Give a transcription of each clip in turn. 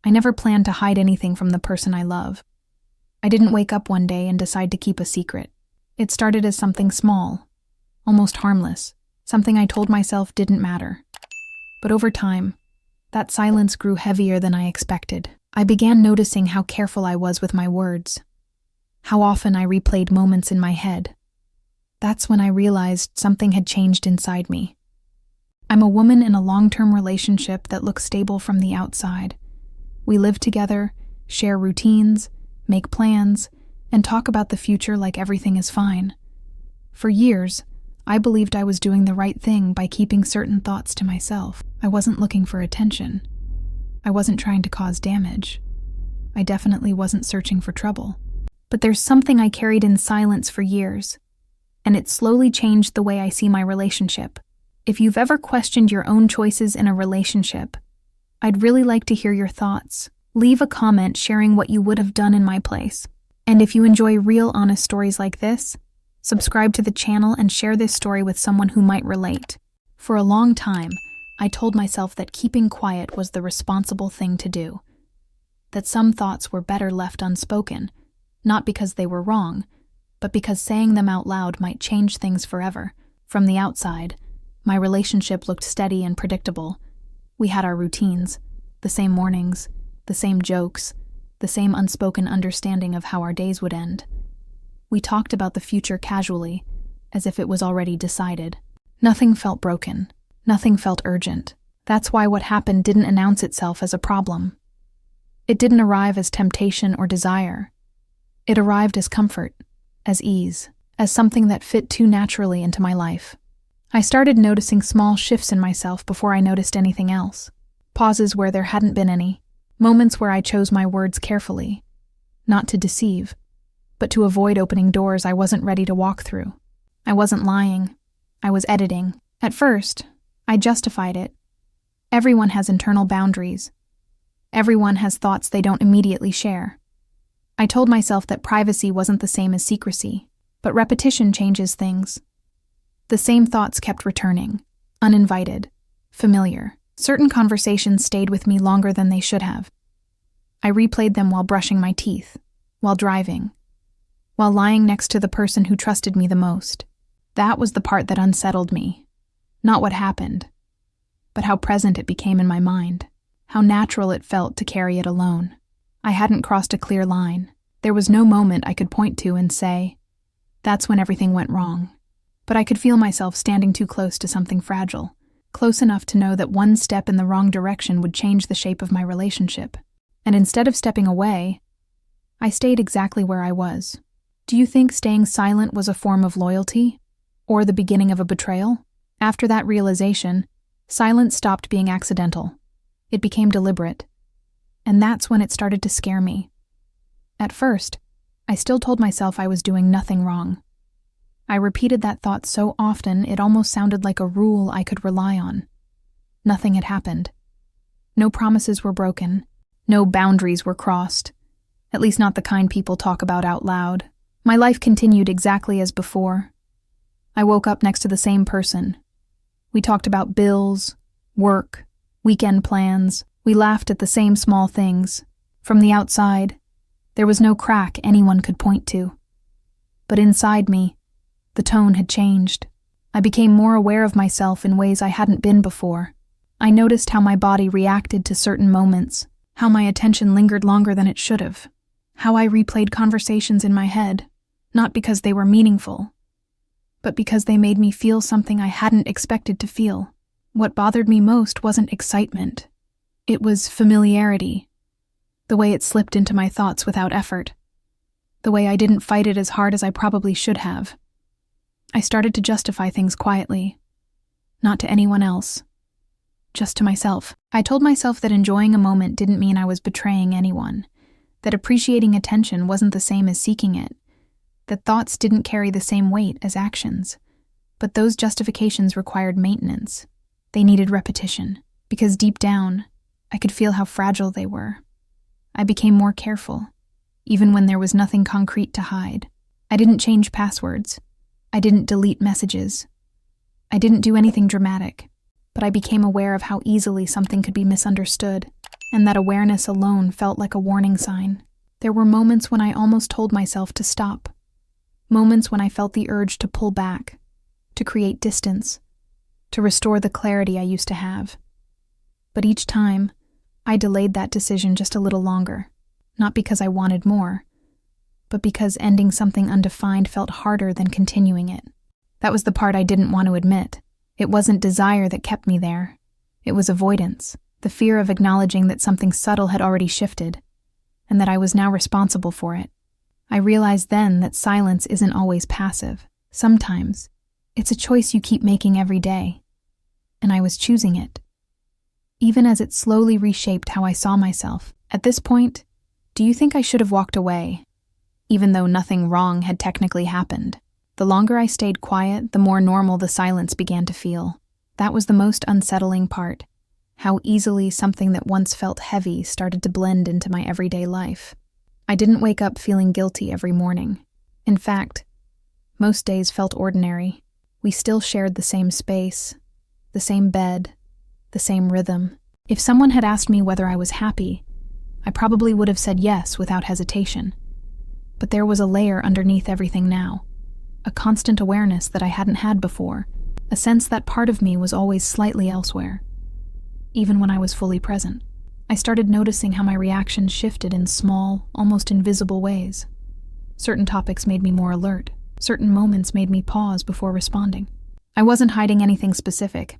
I never planned to hide anything from the person I love. I didn't wake up one day and decide to keep a secret. It started as something small, almost harmless, something I told myself didn't matter. But over time, that silence grew heavier than I expected. I began noticing how careful I was with my words, how often I replayed moments in my head. That's when I realized something had changed inside me. I'm a woman in a long-term relationship that looks stable from the outside. We live together, share routines, make plans, and talk about the future like everything is fine. For years, I believed I was doing the right thing by keeping certain thoughts to myself. I wasn't looking for attention. I wasn't trying to cause damage. I definitely wasn't searching for trouble. But there's something I carried in silence for years, and it slowly changed the way I see my relationship. If you've ever questioned your own choices in a relationship, I'd really like to hear your thoughts. Leave a comment sharing what you would have done in my place. And if you enjoy real, honest stories like this, subscribe to the channel and share this story with someone who might relate. For a long time, I told myself that keeping quiet was the responsible thing to do. That some thoughts were better left unspoken, not because they were wrong, but because saying them out loud might change things forever. From the outside, my relationship looked steady and predictable. We had our routines, the same mornings, the same jokes, the same unspoken understanding of how our days would end. We talked about the future casually, as if it was already decided. Nothing felt broken. Nothing felt urgent. That's why what happened didn't announce itself as a problem. It didn't arrive as temptation or desire. It arrived as comfort, as ease, as something that fit too naturally into my life. I started noticing small shifts in myself before I noticed anything else. Pauses where there hadn't been any. Moments where I chose my words carefully. Not to deceive, but to avoid opening doors I wasn't ready to walk through. I wasn't lying. I was editing. At first, I justified it. Everyone has internal boundaries. Everyone has thoughts they don't immediately share. I told myself that privacy wasn't the same as secrecy, but repetition changes things. The same thoughts kept returning, uninvited, familiar. Certain conversations stayed with me longer than they should have. I replayed them while brushing my teeth, while driving, while lying next to the person who trusted me the most. That was the part that unsettled me. Not what happened, but how present it became in my mind, how natural it felt to carry it alone. I hadn't crossed a clear line. There was no moment I could point to and say, that's when everything went wrong. But I could feel myself standing too close to something fragile, close enough to know that one step in the wrong direction would change the shape of my relationship. And instead of stepping away, I stayed exactly where I was. Do you think staying silent was a form of loyalty? Or the beginning of a betrayal? After that realization, silence stopped being accidental. It became deliberate. And that's when it started to scare me. At first, I still told myself I was doing nothing wrong. I repeated that thought so often it almost sounded like a rule I could rely on. Nothing had happened. No promises were broken. No boundaries were crossed. At least not the kind people talk about out loud. My life continued exactly as before. I woke up next to the same person. We talked about bills, work, weekend plans. We laughed at the same small things. From the outside, there was no crack anyone could point to. But inside me, the tone had changed. I became more aware of myself in ways I hadn't been before. I noticed how my body reacted to certain moments, how my attention lingered longer than it should have, how I replayed conversations in my head, not because they were meaningful, but because they made me feel something I hadn't expected to feel. What bothered me most wasn't excitement. It was familiarity, the way it slipped into my thoughts without effort, the way I didn't fight it as hard as I probably should have. I started to justify things quietly, not to anyone else, just to myself. I told myself that enjoying a moment didn't mean I was betraying anyone, that appreciating attention wasn't the same as seeking it, that thoughts didn't carry the same weight as actions. But those justifications required maintenance. They needed repetition, because deep down, I could feel how fragile they were. I became more careful, even when there was nothing concrete to hide. I didn't change passwords. I didn't delete messages. I didn't do anything dramatic, but I became aware of how easily something could be misunderstood. and that awareness alone felt like a warning sign. There were moments when I almost told myself to stop, moments when I felt the urge to pull back, to create distance, to restore the clarity I used to have. But each time, I delayed that decision just a little longer, not because I wanted more, but because ending something undefined felt harder than continuing it. That was the part I didn't want to admit. It wasn't desire that kept me there. It was avoidance, the fear of acknowledging that something subtle had already shifted, and that I was now responsible for it. I realized then that silence isn't always passive. Sometimes, it's a choice you keep making every day, and I was choosing it, even as it slowly reshaped how I saw myself. At this point, do you think I should have walked away, even though nothing wrong had technically happened? The longer I stayed quiet, the more normal the silence began to feel. That was the most unsettling part, how easily something that once felt heavy started to blend into my everyday life. I didn't wake up feeling guilty every morning. In fact, most days felt ordinary. We still shared the same space, the same bed, the same rhythm. If someone had asked me whether I was happy, I probably would have said yes without hesitation. But there was a layer underneath everything now, a constant awareness that I hadn't had before, a sense that part of me was always slightly elsewhere, even when I was fully present. I started noticing how my reactions shifted in small, almost invisible ways. Certain topics made me more alert. Certain moments made me pause before responding. I wasn't hiding anything specific.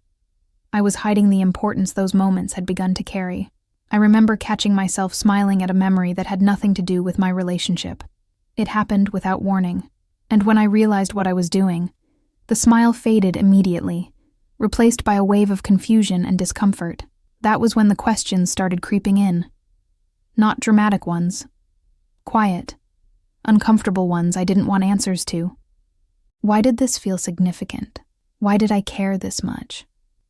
I was hiding the importance those moments had begun to carry. I remember catching myself smiling at a memory that had nothing to do with my relationship. It happened without warning, and when I realized what I was doing, the smile faded immediately, replaced by a wave of confusion and discomfort. That was when the questions started creeping in. Not dramatic ones. Quiet, uncomfortable ones I didn't want answers to. Why did this feel significant? Why did I care this much?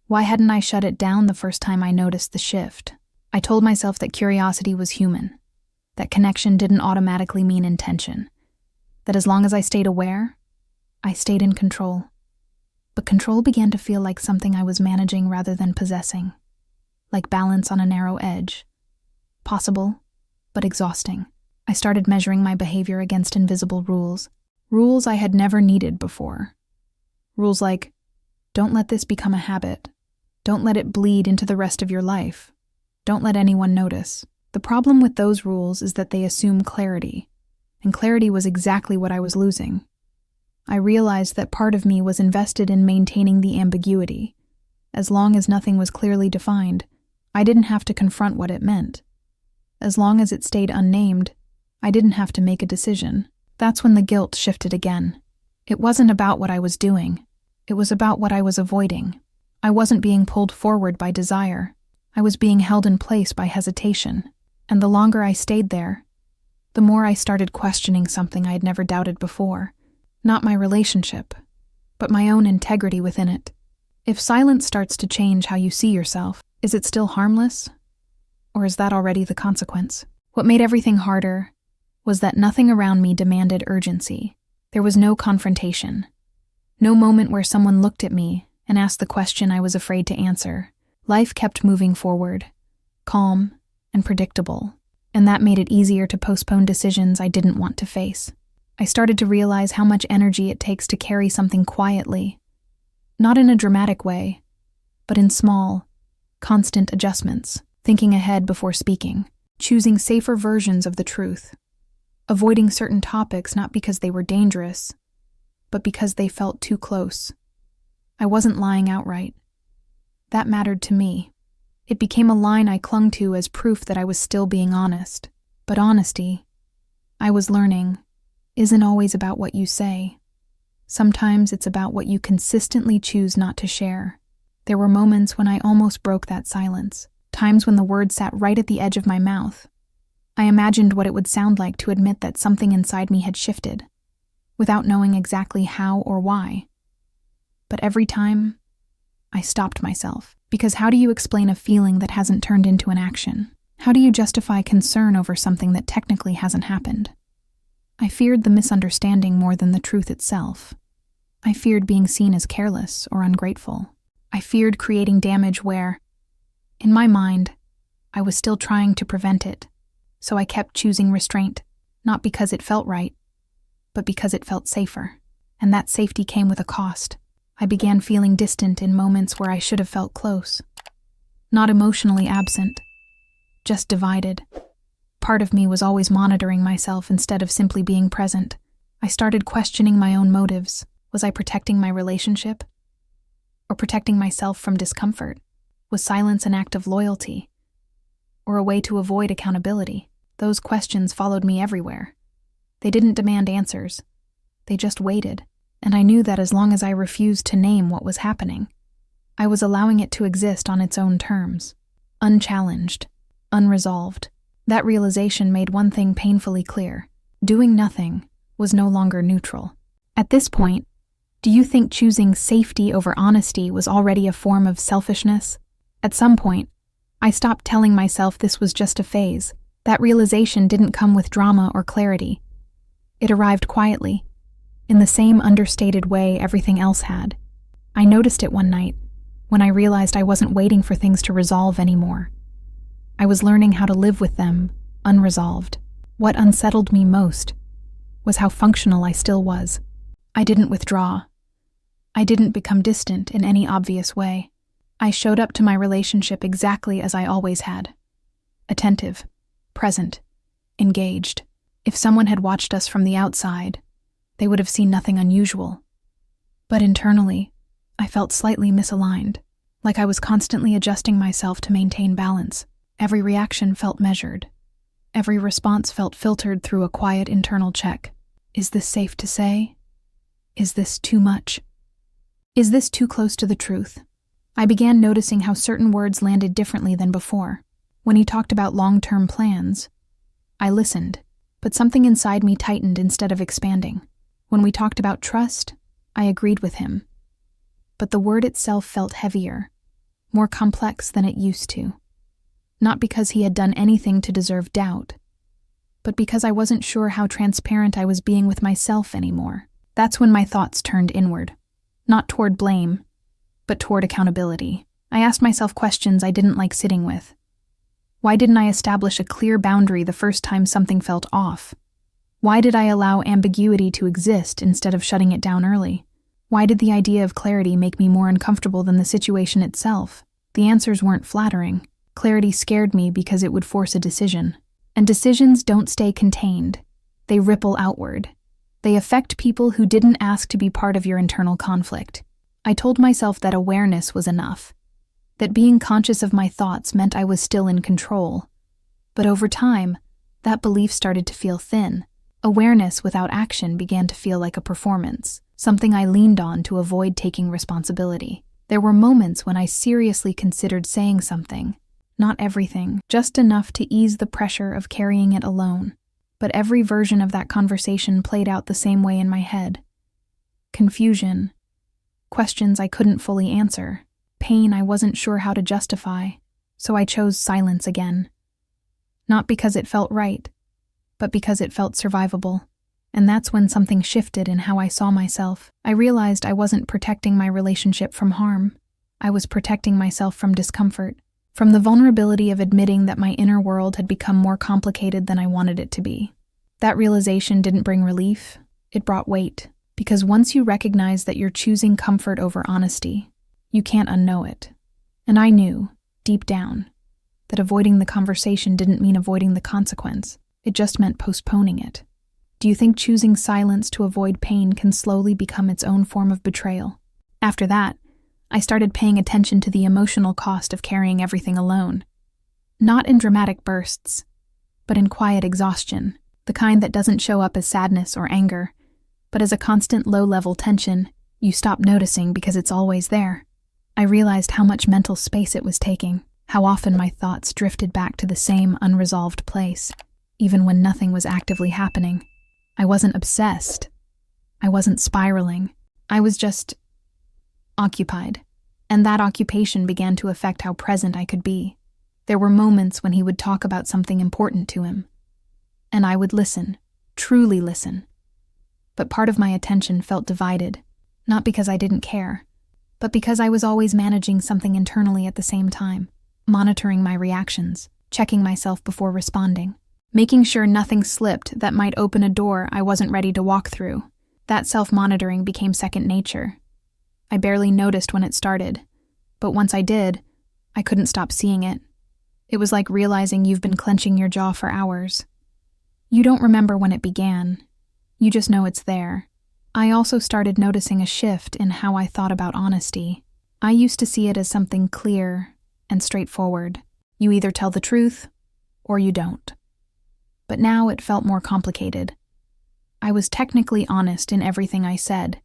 Why hadn't I shut it down the first time I noticed the shift? I told myself that curiosity was human, that connection didn't automatically mean intention, that as long as I stayed aware, I stayed in control. But control began to feel like something I was managing rather than possessing, like balance on a narrow edge. Possible, but exhausting. I started measuring my behavior against invisible rules I had never needed before. Rules like, don't let this become a habit. Don't let it bleed into the rest of your life. Don't let anyone notice. The problem with those rules is that they assume clarity, and clarity was exactly what I was losing. I realized that part of me was invested in maintaining the ambiguity. As long as nothing was clearly defined, I didn't have to confront what it meant. As long as it stayed unnamed, I didn't have to make a decision. That's when the guilt shifted again. It wasn't about what I was doing. It was about what I was avoiding. I wasn't being pulled forward by desire. I was being held in place by hesitation. And the longer I stayed there, the more I started questioning something I had never doubted before. Not my relationship, but my own integrity within it. If silence starts to change how you see yourself, is it still harmless? Or is that already the consequence? What made everything harder was that nothing around me demanded urgency. There was no confrontation. No moment where someone looked at me and asked the question I was afraid to answer. Life kept moving forward, calm and predictable, and that made it easier to postpone decisions I didn't want to face. I started to realize how much energy it takes to carry something quietly, not in a dramatic way, but in small, constant adjustments, thinking ahead before speaking, choosing safer versions of the truth, avoiding certain topics not because they were dangerous, but because they felt too close. I wasn't lying outright. That mattered to me. It became a line I clung to as proof that I was still being honest. But honesty, I was learning, isn't always about what you say. Sometimes it's about what you consistently choose not to share. There were moments when I almost broke that silence, times when the words sat right at the edge of my mouth. I imagined what it would sound like to admit that something inside me had shifted, without knowing exactly how or why. But every time, I stopped myself, because how do you explain a feeling that hasn't turned into an action? How do you justify concern over something that technically hasn't happened? I feared the misunderstanding more than the truth itself. I feared being seen as careless or ungrateful. I feared creating damage where, in my mind, I was still trying to prevent it, so I kept choosing restraint, not because it felt right, but because it felt safer. And that safety came with a cost. I began feeling distant in moments where I should have felt close. Not emotionally absent, just divided. Part of me was always monitoring myself instead of simply being present. I started questioning my own motives. Was I protecting my relationship? Or protecting myself from discomfort? Was silence an act of loyalty? Or a way to avoid accountability? Those questions followed me everywhere. They didn't demand answers. They just waited. And I knew that as long as I refused to name what was happening, I was allowing it to exist on its own terms, unchallenged, unresolved. That realization made one thing painfully clear. Doing nothing was no longer neutral. At this point, do you think choosing safety over honesty was already a form of selfishness? At some point, I stopped telling myself this was just a phase. That realization didn't come with drama or clarity. It arrived quietly, in the same understated way everything else had. I noticed it one night, when I realized I wasn't waiting for things to resolve anymore. I was learning how to live with them, unresolved. What unsettled me most was how functional I still was. I didn't withdraw. I didn't become distant in any obvious way. I showed up to my relationship exactly as I always had. Attentive, present, engaged. If someone had watched us from the outside, they would have seen nothing unusual. But internally, I felt slightly misaligned, like I was constantly adjusting myself to maintain balance. Every reaction felt measured. Every response felt filtered through a quiet internal check. Is this safe to say? Is this too much? Is this too close to the truth? I began noticing how certain words landed differently than before. When he talked about long-term plans, I listened, but something inside me tightened instead of expanding. When we talked about trust, I agreed with him. But the word itself felt heavier, more complex than it used to. Not because he had done anything to deserve doubt, but because I wasn't sure how transparent I was being with myself anymore. That's when my thoughts turned inward, not toward blame, but toward accountability. I asked myself questions I didn't like sitting with. Why didn't I establish a clear boundary the first time something felt off? Why did I allow ambiguity to exist instead of shutting it down early? Why did the idea of clarity make me more uncomfortable than the situation itself? The answers weren't flattering. Clarity scared me because it would force a decision. And decisions don't stay contained. They ripple outward. They affect people who didn't ask to be part of your internal conflict. I told myself that awareness was enough, that being conscious of my thoughts meant I was still in control. But over time, that belief started to feel thin. Awareness without action began to feel like a performance, something I leaned on to avoid taking responsibility. There were moments when I seriously considered saying something, not everything, just enough to ease the pressure of carrying it alone. But every version of that conversation played out the same way in my head. Confusion, questions I couldn't fully answer, pain I wasn't sure how to justify, so I chose silence again. Not because it felt right, but because it felt survivable. And that's when something shifted in how I saw myself. I realized I wasn't protecting my relationship from harm. I was protecting myself from discomfort, from the vulnerability of admitting that my inner world had become more complicated than I wanted it to be. That realization didn't bring relief, it brought weight. Because once you recognize that you're choosing comfort over honesty, you can't unknow it. And I knew, deep down, that avoiding the conversation didn't mean avoiding the consequence. It just meant postponing it. Do you think choosing silence to avoid pain can slowly become its own form of betrayal? After that, I started paying attention to the emotional cost of carrying everything alone. Not in dramatic bursts, but in quiet exhaustion, the kind that doesn't show up as sadness or anger, but as a constant low-level tension you stop noticing because it's always there. I realized how much mental space it was taking, how often my thoughts drifted back to the same unresolved place, even when nothing was actively happening. I wasn't obsessed. I wasn't spiraling. I was just occupied. And that occupation began to affect how present I could be. There were moments when he would talk about something important to him, and I would listen, truly listen. But part of my attention felt divided, not because I didn't care, but because I was always managing something internally at the same time, monitoring my reactions, checking myself before responding, making sure nothing slipped that might open a door I wasn't ready to walk through. That self-monitoring became second nature. I barely noticed when it started, but once I did, I couldn't stop seeing it. It was like realizing you've been clenching your jaw for hours. You don't remember when it began. You just know it's there. I also started noticing a shift in how I thought about honesty. I used to see it as something clear and straightforward. You either tell the truth or you don't. But now it felt more complicated. I was technically honest in everything I said,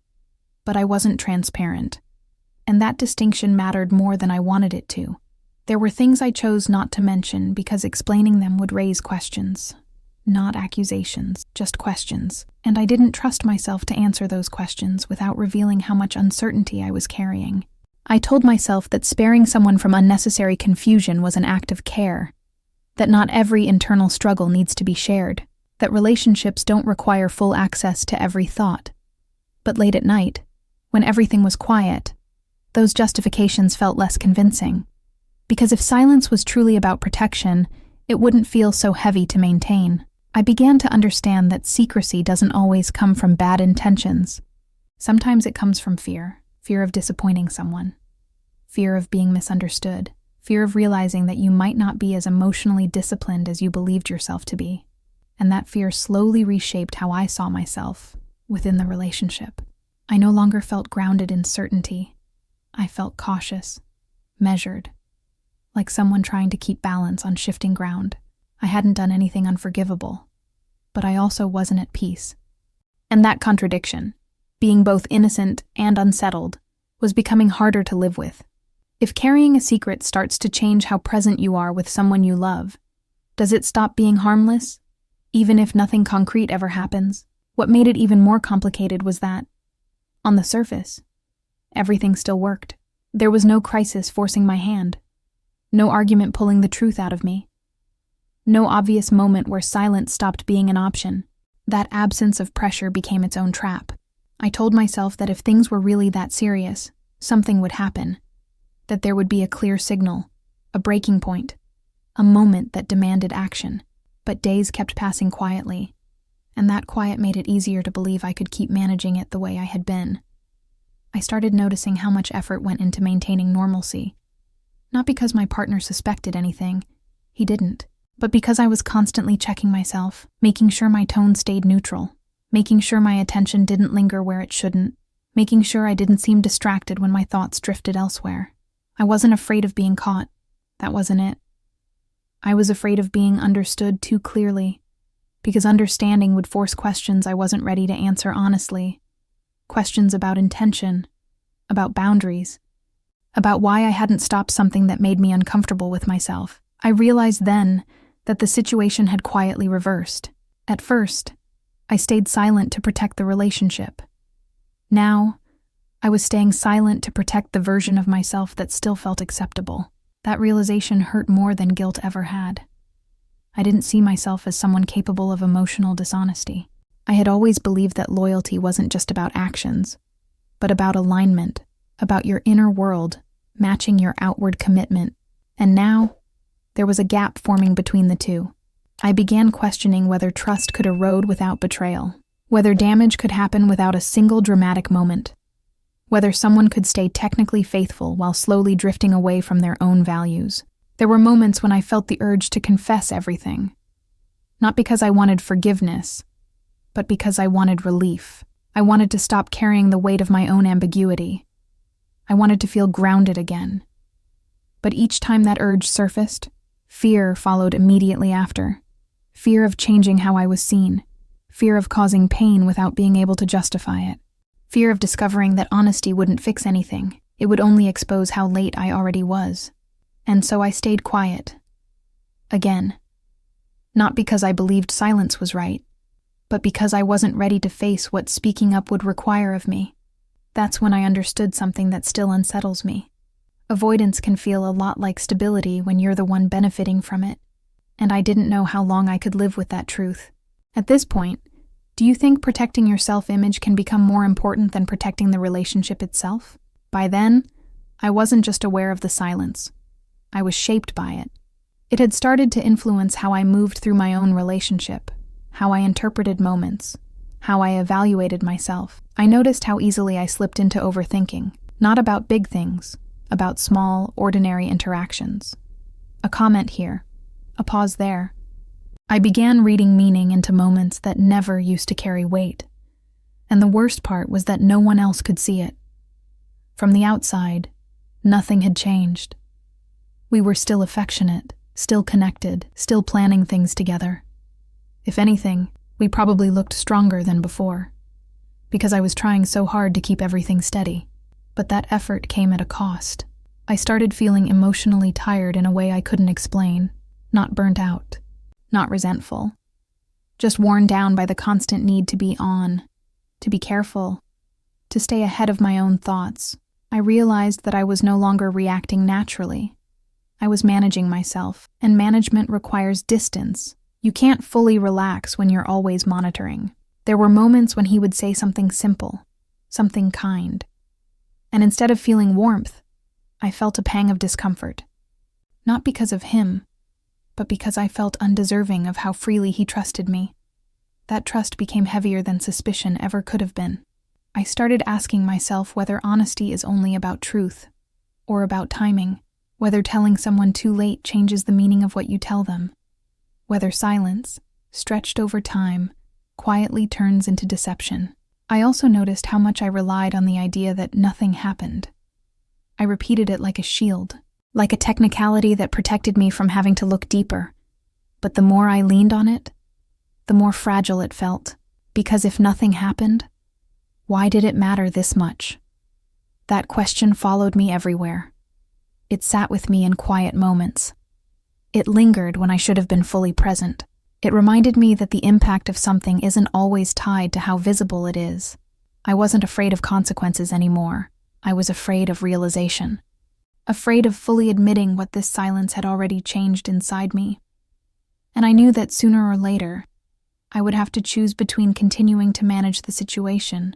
but I wasn't transparent. And that distinction mattered more than I wanted it to. There were things I chose not to mention because explaining them would raise questions. Not accusations, just questions. And I didn't trust myself to answer those questions without revealing how much uncertainty I was carrying. I told myself that sparing someone from unnecessary confusion was an act of care, that not every internal struggle needs to be shared, that relationships don't require full access to every thought. But late at night, when everything was quiet, those justifications felt less convincing. Because if silence was truly about protection, it wouldn't feel so heavy to maintain. I began to understand that secrecy doesn't always come from bad intentions. Sometimes it comes from fear of disappointing someone, fear of being misunderstood, fear of realizing that you might not be as emotionally disciplined as you believed yourself to be. And that fear slowly reshaped how I saw myself within the relationship. I no longer felt grounded in certainty. I felt cautious, measured, like someone trying to keep balance on shifting ground. I hadn't done anything unforgivable, but I also wasn't at peace. And that contradiction, being both innocent and unsettled, was becoming harder to live with. If carrying a secret starts to change how present you are with someone you love, does it stop being harmless, even if nothing concrete ever happens? What made it even more complicated was that, on the surface, everything still worked. There was no crisis forcing my hand, no argument pulling the truth out of me, no obvious moment where silence stopped being an option. That absence of pressure became its own trap. I told myself that if things were really that serious, something would happen, that there would be a clear signal, a breaking point, a moment that demanded action. But days kept passing quietly, and that quiet made it easier to believe I could keep managing it the way I had been. I started noticing how much effort went into maintaining normalcy. Not because my partner suspected anything, he didn't, but because I was constantly checking myself, making sure my tone stayed neutral, making sure my attention didn't linger where it shouldn't, making sure I didn't seem distracted when my thoughts drifted elsewhere. I wasn't afraid of being caught. That wasn't it. I was afraid of being understood too clearly, because understanding would force questions I wasn't ready to answer honestly. Questions about intention, about boundaries, about why I hadn't stopped something that made me uncomfortable with myself. I realized then that the situation had quietly reversed. At first, I stayed silent to protect the relationship. Now, I was staying silent to protect the version of myself that still felt acceptable. That realization hurt more than guilt ever had. I didn't see myself as someone capable of emotional dishonesty. I had always believed that loyalty wasn't just about actions, but about alignment, about your inner world matching your outward commitment. And now, there was a gap forming between the two. I began questioning whether trust could erode without betrayal, whether damage could happen without a single dramatic moment, whether someone could stay technically faithful while slowly drifting away from their own values. There were moments when I felt the urge to confess everything, not because I wanted forgiveness, but because I wanted relief. I wanted to stop carrying the weight of my own ambiguity. I wanted to feel grounded again. But each time that urge surfaced, fear followed immediately after. Fear of changing how I was seen. Fear of causing pain without being able to justify it. Fear of discovering that honesty wouldn't fix anything. It would only expose how late I already was. And so I stayed quiet. Again. Not because I believed silence was right, but because I wasn't ready to face what speaking up would require of me. That's when I understood something that still unsettles me. Avoidance can feel a lot like stability when you're the one benefiting from it, and I didn't know how long I could live with that truth. At this point, do you think protecting your self-image can become more important than protecting the relationship itself? By then, I wasn't just aware of the silence. I was shaped by it. It had started to influence how I moved through my own relationship, how I interpreted moments, how I evaluated myself. I noticed how easily I slipped into overthinking, not about big things, about small, ordinary interactions. A comment here, a pause there. I began reading meaning into moments that never used to carry weight. And the worst part was that no one else could see it. From the outside, nothing had changed. We were still affectionate, still connected, still planning things together. If anything, we probably looked stronger than before, because I was trying so hard to keep everything steady. But that effort came at a cost. I started feeling emotionally tired in a way I couldn't explain, not burnt out, not resentful, just worn down by the constant need to be on, to be careful, to stay ahead of my own thoughts. I realized that I was no longer reacting naturally. I was managing myself, and management requires distance. You can't fully relax when you're always monitoring. There were moments when he would say something simple, something kind. And instead of feeling warmth, I felt a pang of discomfort. Not because of him, but because I felt undeserving of how freely he trusted me. That trust became heavier than suspicion ever could have been. I started asking myself whether honesty is only about truth, or about timing, whether telling someone too late changes the meaning of what you tell them, whether silence, stretched over time, quietly turns into deception. I also noticed how much I relied on the idea that nothing happened. I repeated it like a shield, like a technicality that protected me from having to look deeper. But the more I leaned on it, the more fragile it felt, because if nothing happened, why did it matter this much? That question followed me everywhere. It sat with me in quiet moments. It lingered when I should have been fully present. It reminded me that the impact of something isn't always tied to how visible it is. I wasn't afraid of consequences anymore. I was afraid of realization. Afraid of fully admitting what this silence had already changed inside me. And I knew that sooner or later, I would have to choose between continuing to manage the situation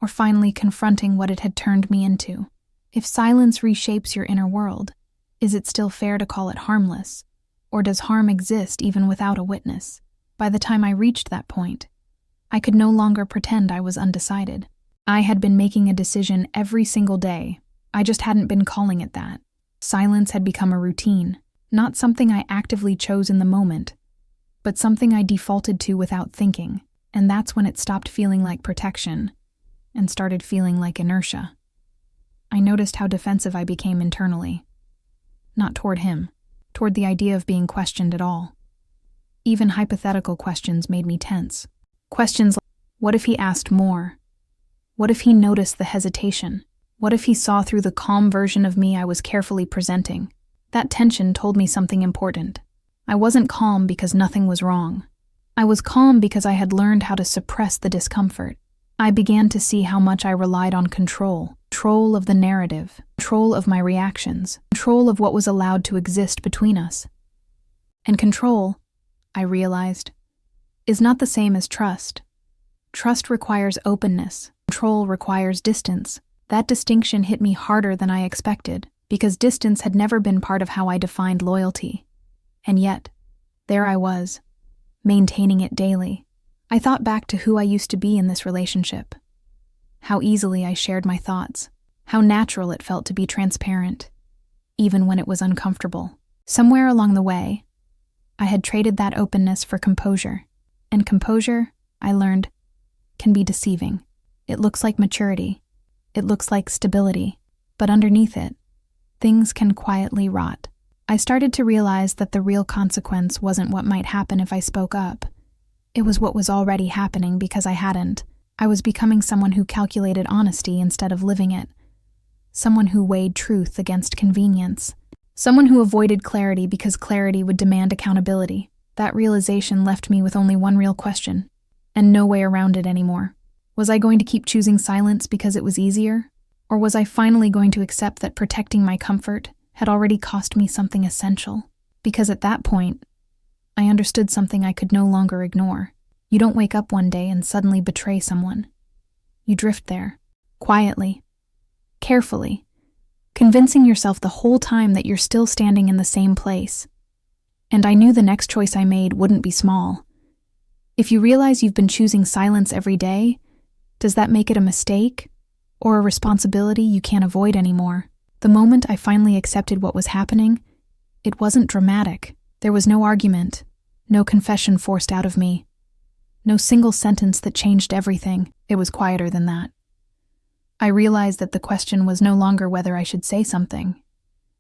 or finally confronting what it had turned me into. If silence reshapes your inner world, is it still fair to call it harmless? Or does harm exist even without a witness? By the time I reached that point, I could no longer pretend I was undecided. I had been making a decision every single day. I just hadn't been calling it that. Silence had become a routine, not something I actively chose in the moment, but something I defaulted to without thinking, and that's when it stopped feeling like protection and started feeling like inertia. I noticed how defensive I became internally. Not toward him, toward the idea of being questioned at all. Even hypothetical questions made me tense. Questions like, what if he asked more? What if he noticed the hesitation? What if he saw through the calm version of me I was carefully presenting? That tension told me something important. I wasn't calm because nothing was wrong. I was calm because I had learned how to suppress the discomfort. I began to see how much I relied on control of the narrative, control of my reactions, control of what was allowed to exist between us. And control, I realized, is not the same as trust. Trust requires openness. Control requires distance. That distinction hit me harder than I expected, because distance had never been part of how I defined loyalty. And yet, there I was, maintaining it daily. I thought back to who I used to be in this relationship. How easily I shared my thoughts. How natural it felt to be transparent, even when it was uncomfortable. Somewhere along the way, I had traded that openness for composure. And composure, I learned, can be deceiving. It looks like maturity. It looks like stability. But underneath it, things can quietly rot. I started to realize that the real consequence wasn't what might happen if I spoke up. It was what was already happening because I hadn't. I was becoming someone who calculated honesty instead of living it. Someone who weighed truth against convenience. Someone who avoided clarity because clarity would demand accountability. That realization left me with only one real question, and no way around it anymore. Was I going to keep choosing silence because it was easier? Or was I finally going to accept that protecting my comfort had already cost me something essential? Because at that point, I understood something I could no longer ignore. You don't wake up one day and suddenly betray someone. You drift there, quietly, carefully, convincing yourself the whole time that you're still standing in the same place, And I knew the next choice I made wouldn't be small. If you realize you've been choosing silence every day, does that make it a mistake? Or a responsibility you can't avoid anymore? The moment I finally accepted what was happening, it wasn't dramatic. There was no argument, no confession forced out of me, no single sentence that changed everything. It was quieter than that. I realized that the question was no longer whether I should say something.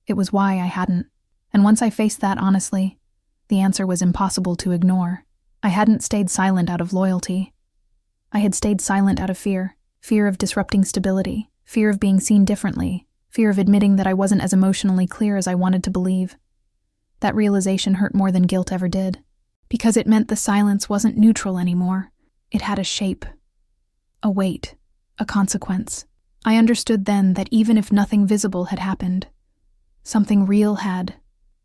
It was why I hadn't. And once I faced that honestly, the answer was impossible to ignore. I hadn't stayed silent out of loyalty. I had stayed silent out of fear. Fear of disrupting stability. Fear of being seen differently. Fear of admitting that I wasn't as emotionally clear as I wanted to believe. That realization hurt more than guilt ever did. Because it meant the silence wasn't neutral anymore. It had a shape, a weight, a consequence. I understood then that even if nothing visible had happened, something real had.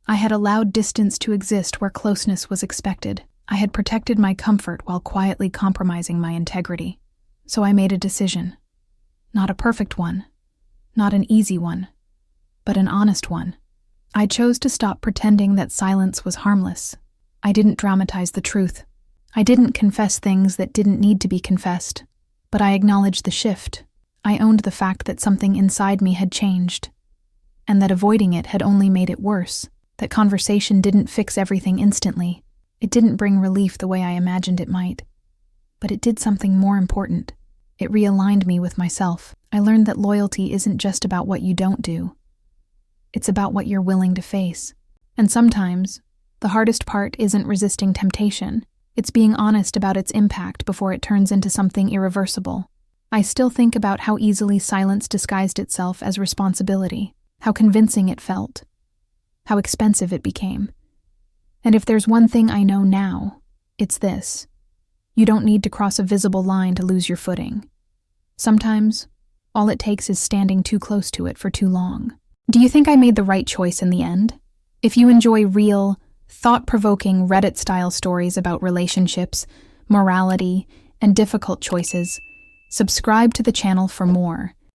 I had allowed distance to exist where closeness was expected. I had protected my comfort while quietly compromising my integrity. So I made a decision. Not a perfect one, not an easy one, but an honest one. I chose to stop pretending that silence was harmless. I didn't dramatize the truth. I didn't confess things that didn't need to be confessed, but I acknowledged the shift. I owned the fact that something inside me had changed, and that avoiding it had only made it worse. That conversation didn't fix everything instantly. It didn't bring relief the way I imagined it might. But it did something more important. It realigned me with myself. I learned that loyalty isn't just about what you don't do. It's about what you're willing to face. And sometimes, the hardest part isn't resisting temptation. It's being honest about its impact before it turns into something irreversible. I still think about how easily silence disguised itself as responsibility, how convincing it felt, how expensive it became. And if there's one thing I know now, it's this. You don't need to cross a visible line to lose your footing. Sometimes, all it takes is standing too close to it for too long. Do you think I made the right choice in the end? If you enjoy real, thought-provoking Reddit-style stories about relationships, morality, and difficult choices, subscribe to the channel for more.